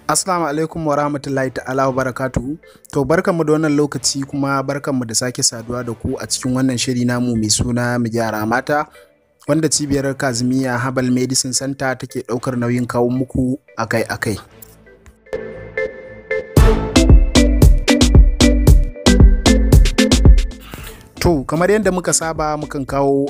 Assalamu alaikum wa rahmatullahi ta'ala wa barakatuhu. To barkanmu da wannan lokaci kuma barkanmu da sake saduwa da ku a cikin wannan shiri namu mai suna mu gyara mata, wanda cibiyar Kazimiya Herbal Medicine Center take ɗaukar nauyin kawo muku akai-akai. To kamar yadda muka saba mukan kawo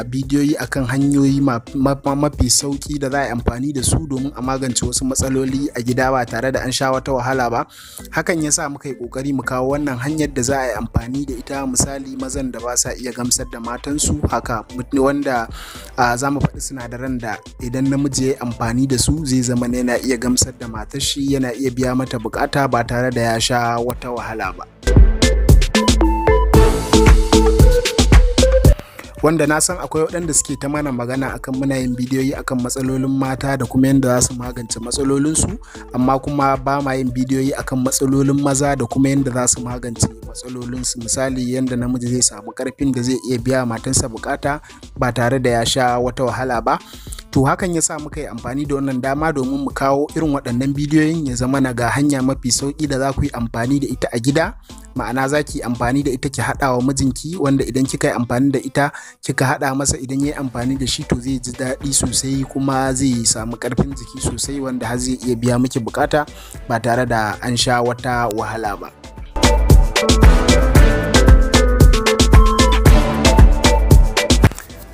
bidiyoyi akan hanyoyi mafi sauki da za a yi amfani da su domin a magance wasu matsaloli a gida ba tare da an sha wata wahala ba. Hakan yasa muka yi kokari mu kawo wannan hanyar da za a yi amfani da ita, misali mazan da ba sa iya gamsar da matansu, haka wanda za mu faɗi sinadaran da idan namiji ya yi amfani da su zai zama yana iya gamsar da matar shi, yana iya biya mata bukata ba tare da ya sha wata wahala ba. Wanda na san akwai waɗanda suke ta mana magana akan muna yin bidiyoyi akan matsalolin mata da kuma yadda za su magance matsalolinsu, amma kuma ba ma yin bidiyoyi akan matsalolin maza da kuma yadda za su magance matsalolinsu, misali yadda namiji zai samu ƙarfin da zai iya biya matansa bukata ba tare da ya sha wata wahala ba. To hakan ya sa muka yi amfani da wannan dama domin mu kawo irin waɗannan bidiyoyin, ya zama na ga hanya mafi sauƙi da za ku yi amfani da ita a gida. Ma'ana za ki amfani da ita ki haɗa wa mijinki, wanda idan kika yi amfani da ita kika haɗa masa, idan ya yi amfani da shi to zai ji daɗi sosai kuma zai samu ƙarfin jiki sosai, wanda har zai iya biya miki bukata ba tare da an sha wata wahala ba.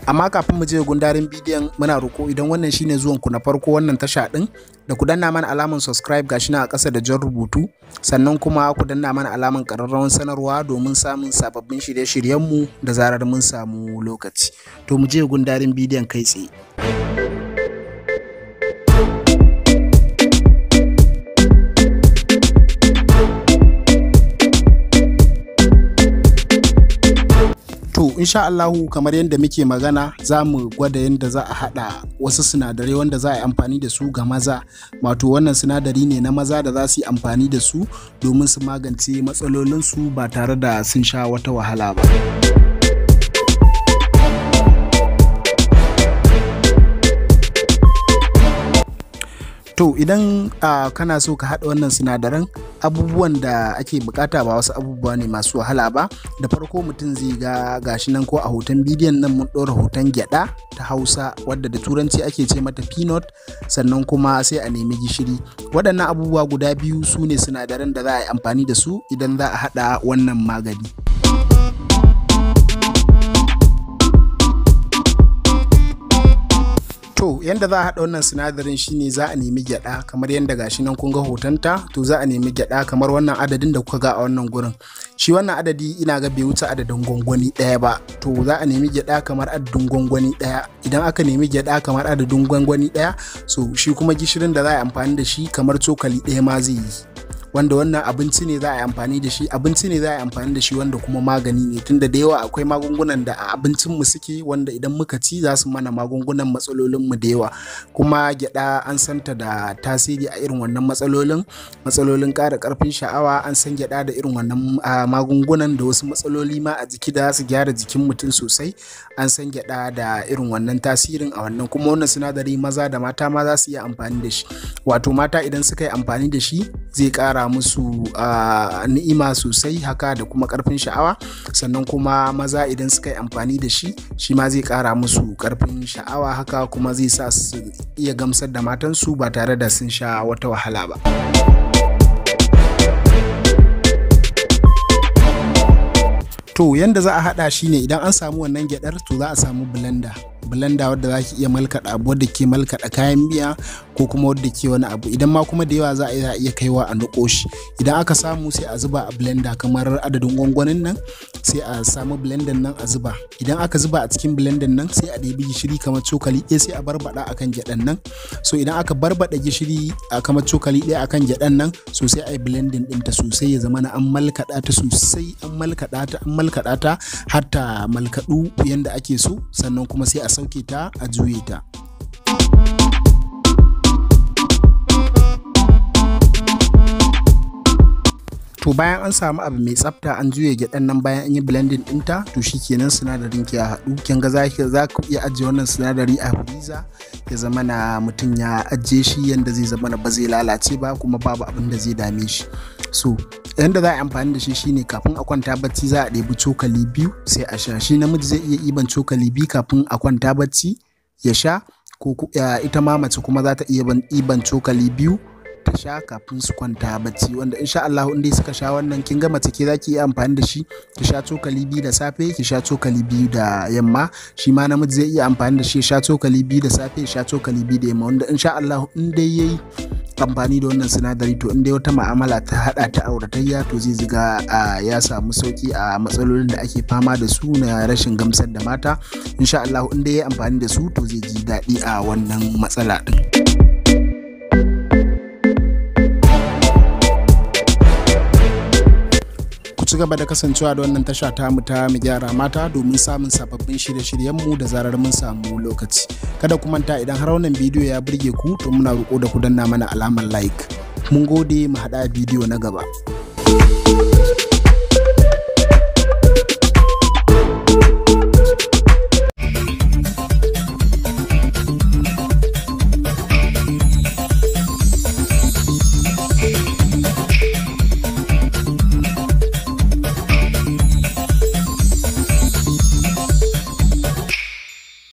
Amma kafin mu je gundarin bidiyon, muna roko idan wannan shine zuwan ku na farko wannan tasha din, da ku danna mana alaman subscribe gashi na a ƙasa da jan rubutu, sannan kuma ku danna mana alaman ƙararrawar sanarwa domin samun sababbin shirye-shiryen mu da zarar mun samu lokaci. To mu je gundarin bidiyon kai tsaye. To insha Allahu, kamar yadda muke magana, za mu gwada yadda za a haɗa wasu sinadarai wanda za a yi amfani da su ga maza. Wato wannan sinadari ne na maza da za su yi amfani da su domin su magance matsalolinsu ba tare da sun sha wata wahala ba. To idan kana so ka haɗa wannan sinadaran, abubuwan da ake bukata ba wasu abubuwa ne masu wahala ba. Da farko mutum zai ga gashi nan, ko a hoton bidiyon nan mun ɗora hoton gyaɗa ta Hausa wadda da turanci ake ce mata peanut, sannan kuma sai a nemi gishiri. Waɗannan abubuwa guda biyu su ne sinadaran da za a yi amfani da su idan za a haɗa wannan magani. To yanda za a haɗa wannan sinadarin shine za a nemi gyaɗa kamar yadda gashi nan kun ga hotonta. To za a nemi gyaɗa kamar wannan adadin da kuka ga a wannan gurin. Shi wannan adadi ina ga bai wuce adadin gwangwani ɗaya ba. To za a nemi gyaɗa kamar adadin gwangwani ɗaya. Idan aka nemi gyaɗa kamar adadin gwangwani ɗaya, so shi kuma gishirin da za a yi amfani da shi kamar cokali ɗaya ma zai yi. Wanda wannan abinci ne za a yi amfani da shi, wanda kuma magani ne, tunda da yawa akwai magungunan da a abincin mu suke, wanda idan muka ci za su mana magungunan matsalolin mu da yawa. Kuma gyada an santa da tasiri a irin wannan matsalolin ƙara ƙarfin sha'awa. An san gyada da irin wannan magungunan da wasu matsaloli ma a jiki da su gyara jikin mutum sosai. An san gyada da irin wannan tasirin a wannan, kuma wannan sinadari maza da mata ma za su iya amfani da shi. Wato mata idan suka yi amfani da shi zai ƙara musu ni'ima sosai haka da kuma karfin sha'awa, sannan kuma maza idan suka yi amfani da shi ma zai kara musu karfin sha'awa haka, kuma zai sa su iya gamsar da matansu ba tare da sun sha wata wahala ba. To yanda za a haɗa shi ne, idan an samu wannan gyaɗar to za a samu blender wadda za ki iya malkaɗa abu, wadda ke malkaɗa kayan miya ko kuma wadda ke wani abu. Idan ma kuma da yawa za a iya kaiwa a niƙo shi. Idan aka samu sai a zuba a blender kamar adadin gwangwanin nan, sai a samu blender nan a zuba. Idan aka zuba a cikin blender nan sai a ɗebi gishiri kamar cokali ɗaya sai a barbaɗa akan gyaɗan nan. So idan aka barbaɗa gishiri kamar cokali ɗaya akan gyaɗan nan, so sai a yi blending ɗinta sosai, ya zama na an malkaɗa ta sosai, an malkaɗa ta har ta malkaɗu yanda ake so, sannan kuma sai a sauke ta a juye ta. To to bayan an samu abu mai tsafta an juya gyaɗan nan bayan an yi blending ɗinta to shikenan sinadarin ki ya haɗu. Kin ga za ku iya ajiye wannan sinadari a freezer ya zama na mutum ya ajiye shi yanda zai zama na ba zai lalace ba kuma babu abin da zai dame shi. So yanda za a yi amfani da shi shine kafin a kwanta bacci za a ɗebi cokali 2 sai a sha. Shi namiji zai iya ɗiban cokali 2 kafin a kwanta bacci ya sha, ko ita ma mace kuma za ta iya ɗiban cokali 2 ta sha kafin su kwanta bacci, wanda insha Allah in dai suka sha wannan kin ga mace ke zaki iya amfani da shi ki sha cokali 2 da safe ki sha cokali 2 da yamma. Shi ma namiji zai iya amfani da shi ya sha cokali 2 da safe ya sha cokali 2 da yamma, wanda insha Allah in dai yayi amfani da wannan sinadari to in dai wata ma'amala ta hada ta auratayya to zai ziga ya samu sauki a matsalolin da ake fama da su na rashin gamsar da mata. Insha Allah in dai yayi amfani da su to zai ji daɗi a wannan matsala din. Ci gaba da kasancewa da wannan tasha ta mu ta mu gyara mata domin samun sababbin shirye-shiryenmu da zarar mun samu lokaci. Kada ku manta idan har wannan bidiyo ya burge ku to muna roƙo da ku danna mana alamar like. Mun gode, mu haɗa bidiyo na gaba.